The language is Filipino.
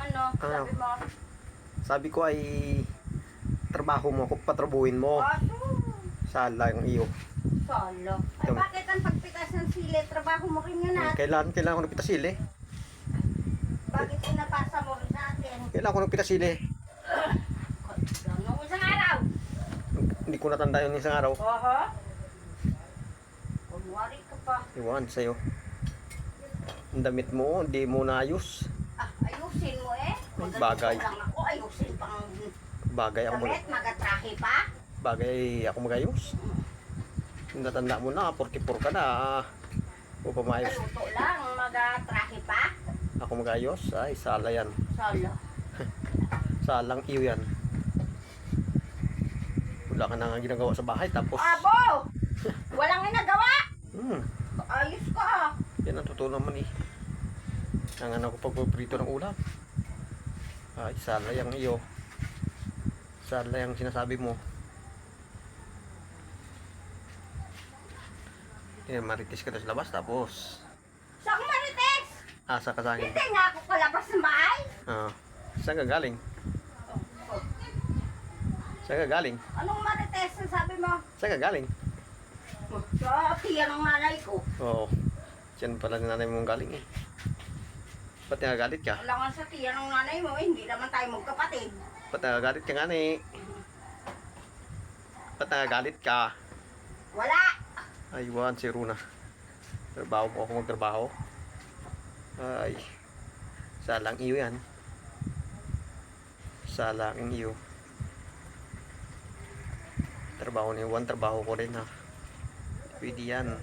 ano, sabi mo? Sabi ko ay trabaho mo ako, patrabuhin mo. Aso. Sala yung iyo. Solo. Ay, bakit ang pagpitas ng sili? Trabaho mo rin yun at Kailangan ko ng pitasili. bakit pinapasa mo rin sa akin? Kailangan ko ng pitasili. Nung isang araw. Hindi ko natanda yun isang araw. Oho. Kunwari ka pa. Iwan sa'yo. Ang damit mo, hindi mo naayos. Ah, ayusin mo eh. Bagay. Maganda lang ako, ayusin pang Bagay ako damit, magatrahe pa. Bagay ako magayos. Natanda mo na, 44 ka na. O pamayos. Kaluto lang, magatrahe pa. Ako magayos. Ay, sala yan. Solo. Salang iyo yan. Wala ka na nga ginagawa sa bahay. Tapos, Abo! Walang ginagawa! hmm, Ayos ka. yan ang totoo naman eh. Ang ano ko pagpaprito ng ulam. Ay, sala yung iyo. Sala yung sinasabi mo. Yan, marites ka na sa labas. Tapos, Saan ka marites? asa ka sa akin. Hindi nga ako kalabas na maay. Saan ka galing? Saan ka galing? Anong marites ang sabi mo? Saan ka galing? Sa tiyan ng nanay ko. Oo. Diyan pala ni nanay mong galing eh. Ba't nagagalit ka? Wala nga sa tiyan ng nanay mo, hindi naman tayo magkapatid. Ba't nagagalit ka nga ni? Ba't nagagalit ka? Wala. Aywan si Runa. Trabaho mo ako magtrabaho. Ay. Salang iyo yan. Salang iyo. Trabaho ni Juan, trabaho ko rin ha. Pwede yan.